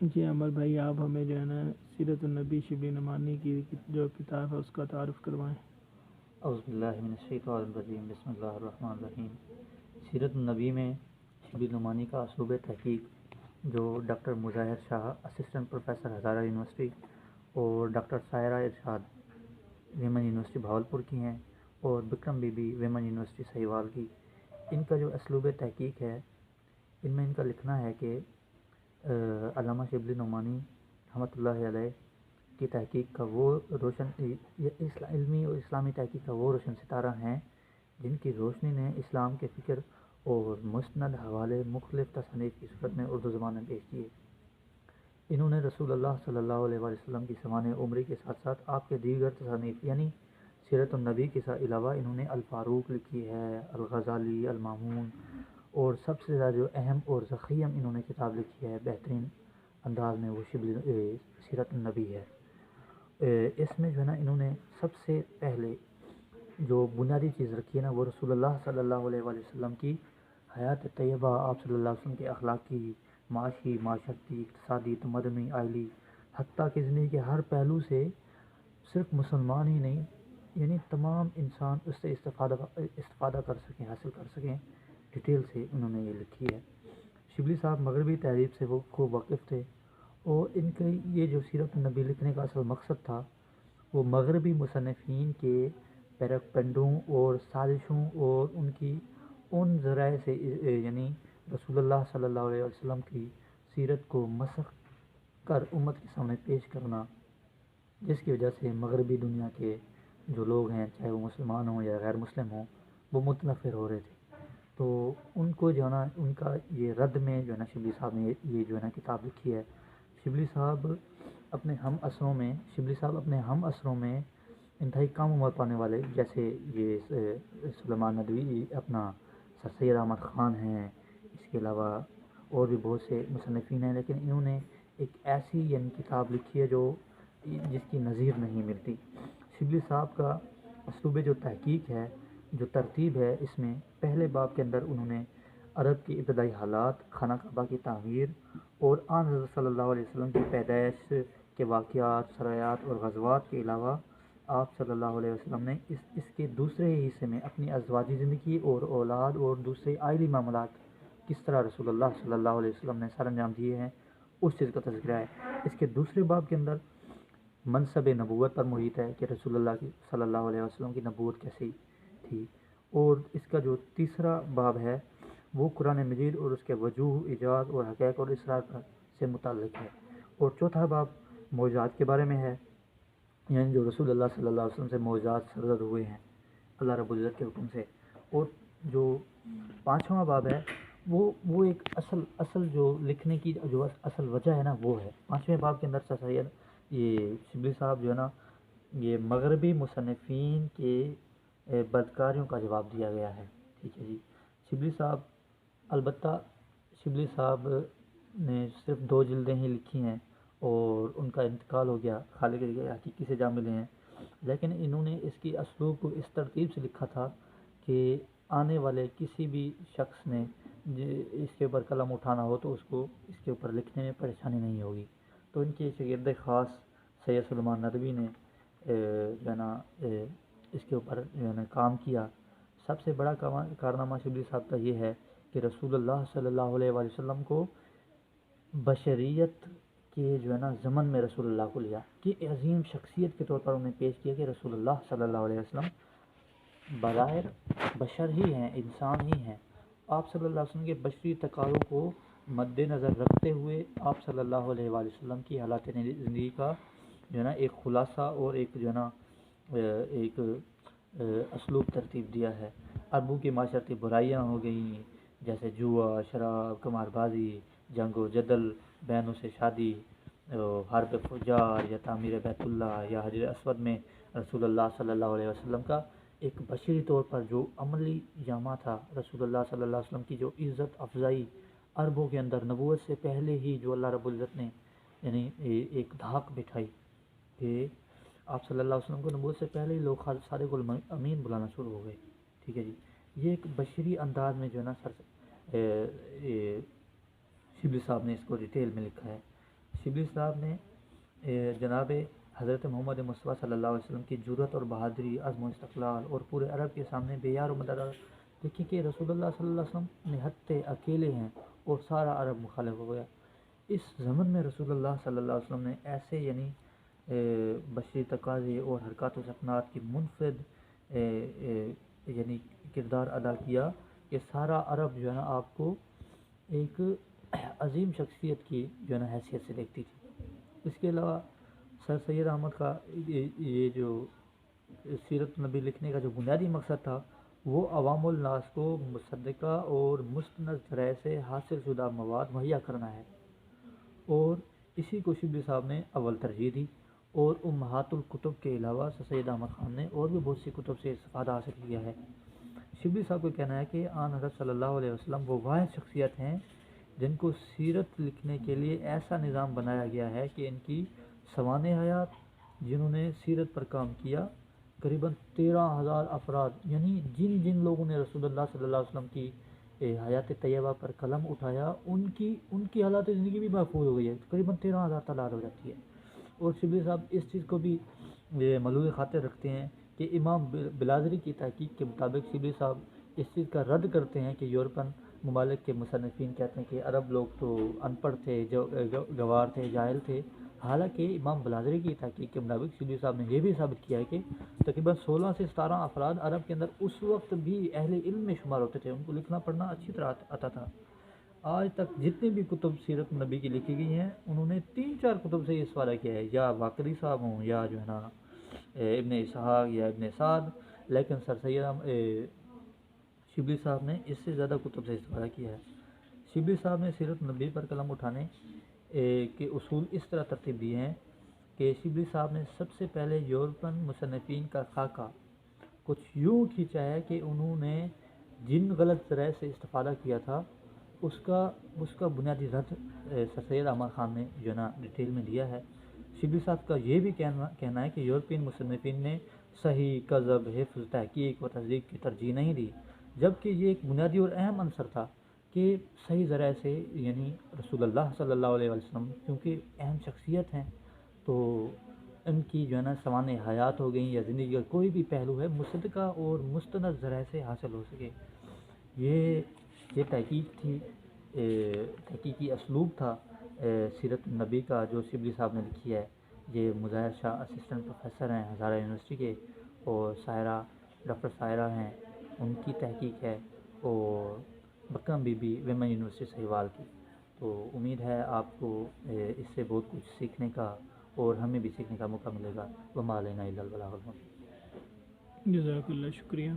جی عمر بھائی، آپ ہمیں جو ہے نا سیرت النبی شبلی نعمانی کی جو کتاب ہے اس کا تعارف کروائیں۔ اعوذ باللہ من الشیطان الرجیم، بسم اللہ الرحمن الرحیم۔ سیرت النبی میں شبلی نعمانی کا اسلوب تحقیق جو doctor Mazahir Shah assistant professor Hazara university اور doctor Saira Irshad women university Bahawalpur کی ہیں اور Bakram Bibi women university Sahiwal کی، ان کا جو اسلوب تحقیق ہے ان میں ان کا لکھنا ہے کہ علامہ شبلی نعمانی رحمۃ اللہ علیہ کی تحقیق کا وہ روشن علمی اور اسلامی تحقیق کا وہ روشن ستارہ ہیں جن کی روشنی نے اسلام کے فکر اور مستند حوالے مختلف تصانیف کی صورت میں اردو زبان میں پیش کیے۔ انہوں نے رسول اللہ صلی اللہ علیہ وسلم کی سوانح عمری کے ساتھ ساتھ آپ کے دیگر تصانیف یعنی سیرت النبی کے علاوہ انہوں نے الفاروق لکھی ہے، الغزالی، المامون، اور سب سے زیادہ جو اہم اور ضخیم انہوں نے کتاب لکھی ہے بہترین انداز میں وہ سیرت النبی ہے۔ اس میں جو ہے نا انہوں نے سب سے پہلے جو بنیادی چیز رکھی ہے نا وہ رسول اللہ صلی اللہ علیہ وسلم کی حیات طیبہ، آپ صلی اللہ علیہ وسلم کے اخلاقی، معاشی، معاشرتی، اقتصادی، تمدنی، آئلی، حتیٰ کہ زندگی کے ہر پہلو سے صرف مسلمان ہی نہیں یعنی تمام انسان اس سے استفادہ کر سکیں، حاصل کر سکیں، ڈیٹیل سے انہوں نے یہ لکھی ہے۔ شبلی صاحب مغربی تہذیب سے وہ خوب واقف تھے اور ان کے یہ جو سیرت النبی لکھنے کا اصل مقصد تھا وہ مغربی مصنفین کے پیروکندوں اور سازشوں اور ان کی ان ذرائع سے یعنی رسول اللہ صلی اللہ علیہ وسلم کی سیرت کو مسخ کر امت کے سامنے پیش کرنا، جس کی وجہ سے مغربی دنیا کے جو لوگ ہیں چاہے وہ مسلمان ہوں یا غیر مسلم ہوں وہ متنفر ہو رہے تھے۔ تو ان کو جو ہے نا ان کا یہ رد میں جو ہے نا شبلی صاحب نے یہ جو ہے نا کتاب لکھی ہے۔ شبلی صاحب اپنے ہم عصروں میں انتہائی کم عمر پانے والے جیسے یہ سلیمان ندوی، اپنا سر سید احمد خان ہیں، اس کے علاوہ اور بھی بہت سے مصنفین ہیں، لیکن انہوں نے ایک ایسی یعنی کتاب لکھی ہے جو جس کی نظیر نہیں ملتی۔ شبلی صاحب کا اسلوب جو تحقیق ہے، جو ترتیب ہے، اس میں پہلے باب کے اندر انہوں نے عرب کی ابتدائی حالات، خانہ کعبہ کی تعمیر اور آن حضرت صلی اللہ علیہ وسلم کی پیدائش کے واقعات، سرایات اور غزوات کے علاوہ آپ صلی اللہ علیہ وسلم نے اس کے دوسرے حصے میں اپنی ازواجی زندگی اور اولاد اور دوسرے آئلی معاملات کس طرح رسول اللہ صلی اللہ علیہ وسلم نے سر انجام دیے ہیں اس چیز کا تذکرہ ہے۔ اس کے دوسرے باب کے اندر منصب نبوت پر محیط ہے کہ رسول اللہ صلی اللہ علیہ وسلم کی نبوت کیسی تھی، اور اس کا جو تیسرا باب ہے وہ قرآن مجید اور اس کے وجوہ، ایجاد اور حقائق اور اسرار سے متعلق ہے، اور چوتھا باب معجزات کے بارے میں ہے، یعنی جو رسول اللہ صلی اللہ علیہ وسلم سے معجزات سرزد ہوئے ہیں اللہ رب العزت کے حکم سے، اور جو پانچواں باب ہے وہ ایک اصل جو لکھنے کی جو اصل وجہ ہے نا وہ ہے پانچویں باب کے اندر سر سید یہ شبلی صاحب جو ہے نا یہ مغربی مصنفین کے بدکاریوں کا جواب دیا گیا ہے۔ ٹھیک ہے جی۔ شبلی صاحب البتہ شبلی صاحب نے صرف 2 جلدیں ہی لکھی ہیں اور ان کا انتقال ہو گیا، خالق حقیقی سے جا ملے ہیں، لیکن انہوں نے اس کی اسلوب کو اس ترتیب سے لکھا تھا کہ آنے والے کسی بھی شخص نے اس کے اوپر قلم اٹھانا ہو تو اس کو اس کے اوپر لکھنے میں پریشانی نہیں ہوگی۔ تو ان کے شاگرد خاص سید سلیمان ندوی نے جو ہے نا اس کے اوپر جو ہے نا کام کیا۔ سب سے بڑا کارنامہ شبلی صاحب کا یہ ہے کہ رسول اللہ صلی اللہ علیہ وسلم کو بشریت کے جو ہے نا ضمن میں رسول اللہ کو لیا کہ عظیم شخصیت کے طور پر انہیں پیش کیا کہ رسول اللہ صلی اللہ علیہ وسلم بظاہر بشر ہی ہیں، انسان ہی ہیں۔ آپ صلی اللہ علیہ وسلم کے بشری تقاضوں کو مد نظر رکھتے ہوئے آپ صلی اللہ علیہ وسلم کی حالات زندگی کا جو ہے نا ایک خلاصہ اور ایک جو ہے نا ایک اسلوب ترتیب دیا ہے۔ عربوں کی معاشرتی برائیاں ہو گئیں جیسے جوا، شراب، قمار بازی، جنگ و جدل، بہنوں سے شادی، حرب فجار یا تعمیر بیت اللہ یا حجر اسود میں رسول اللہ صلی اللہ علیہ وسلم کا ایک بشری طور پر جو عملی جامہ تھا، رسول اللہ صلی اللہ علیہ وسلم کی جو عزت افزائی عربوں کے اندر نبوت سے پہلے ہی جو اللہ رب العزت نے یعنی ایک دھاک بٹھائی کہ آپ صلی اللہ علیہ وسلم کو نبوت سے پہلے ہی لوگ صادق الامین بلانا شروع ہو گئے۔ ٹھیک ہے جی۔ یہ ایک بشری انداز میں جو ہے نا شبلی صاحب نے اس کو ڈیٹیل میں لکھا ہے۔ شبلی صاحب نے جناب حضرت محمد مصطفیٰ صلی اللہ علیہ وسلم کی جرأت اور بہادری، عزم و استقلال اور پورے عرب کے سامنے بے یار و مدد، دیکھیں کہ رسول اللہ صلی اللہ علیہ وسلم نہتے اکیلے ہیں اور سارا عرب مخالف ہو گیا۔ اس زمن میں رسول اللہ صلی اللہ علیہ وسلم نے ایسے یعنی بشری تقاضے اور حرکات و سکنات کی منفرد یعنی کردار ادا کیا کہ سارا عرب جو ہے نا آپ کو ایک عظیم شخصیت کی جو ہے نا حیثیت سے دیکھتی تھی۔ اس کے علاوہ سر سید احمد کا یہ جو سیرت نبی لکھنے کا جو بنیادی مقصد تھا وہ عوام الناس کو مصدقہ اور مستند ذرائع سے حاصل شدہ مواد مہیا کرنا ہے، اور اسی کو شبلی صاحب نے اول ترجیح دی۔ اور امہات الکتب کے علاوہ سر سید احمد خان نے اور بھی بہت سی کتب سے استفادہ حاصل کیا ہے۔ شبلی صاحب کو کہنا ہے کہ آن حضرت صلی اللہ علیہ وسلم وہ واحد شخصیت ہیں جن کو سیرت لکھنے کے لیے ایسا نظام بنایا گیا ہے کہ ان کی سوانح حیات جنہوں نے سیرت پر کام کیا قریباً 13,000 افراد، یعنی جن جن لوگوں نے رسول اللہ صلی اللہ علیہ وسلم کی حیات طیبہ پر قلم اٹھایا ان کی حالات زندگی بھی محفوظ ہو گئی ہے، قریباً 13,000 تعداد ہو جاتی ہے۔ اور شبلی صاحب اس چیز کو بھی ملوح خاطر رکھتے ہیں کہ امام بلازری کی تحقیق کے مطابق شبلی صاحب اس چیز کا رد کرتے ہیں کہ یورپن ممالک کے مصنفین کہتے ہیں کہ عرب لوگ تو ان پڑھ تھے، گوار تھے، جاہل تھے، حالانکہ امام بلازری کی تحقیق کے مطابق شبلی صاحب نے یہ بھی ثابت کیا ہے کہ تقریباً 16 سے 17 افراد عرب کے اندر اس وقت بھی اہل علم میں شمار ہوتے تھے، ان کو لکھنا پڑھنا اچھی طرح آتا تھا۔ آج تک جتنے بھی کتب سیرت نبی کی لکھی گئی ہیں انہوں نے 3-4 کتب سے یہ استفادہ کیا ہے، یا واقعی صاحب ہوں یا جو ہے نا ابن اسحاق یا ابن سعد، لیکن سر سید شبلی صاحب نے اس سے زیادہ کتب سے استفادہ کیا ہے۔ شبلی صاحب نے سیرت نبی پر قلم اٹھانے کے اصول اس طرح ترتیب دیے ہیں کہ شبلی صاحب نے سب سے پہلے یورپن مصنفین کا خاکہ کچھ یوں کھینچا ہے کہ انہوں نے جن غلط ذرائع سے استفادہ کیا تھا اس کا بنیادی رد سر سید احمد خان نے جو ہے نا ڈیٹیل میں دیا ہے۔ شبلی صاحب کا یہ بھی کہنا ہے کہ یورپین مصنفین نے صحیح، کذب، حفظ، تحقیق و تصدیق کی ترجیح نہیں دی، جبکہ یہ ایک بنیادی اور اہم عنصر تھا کہ صحیح ذرائع سے یعنی رسول اللہ صلی اللہ علیہ وسلم کیونکہ اہم شخصیت ہیں تو ان کی جو ہے نا سوانح حیات ہو گئیں یا زندگی کا کوئی بھی پہلو ہے مصدقہ اور مستند ذرائع سے حاصل ہو سکے۔ یہ تحقیق تھی، تحقیقی اسلوب تھا سیرت النبی کا جو شبلی صاحب نے لکھی ہے۔ یہ مظاہر شاہ اسسٹنٹ پروفیسر ہیں ہزارہ یونیورسٹی کے، اور سائرہ ڈاکٹر سائرہ ہیں ان کی تحقیق ہے، اور Bakram Bibi women university Sahiwal کی۔ تو امید ہے آپ کو اس سے بہت کچھ سیکھنے کا اور ہمیں بھی سیکھنے کا موقع ملے گا۔ وما علینا الا البلاغ المبین۔ جزاک اللہ، شکریہ۔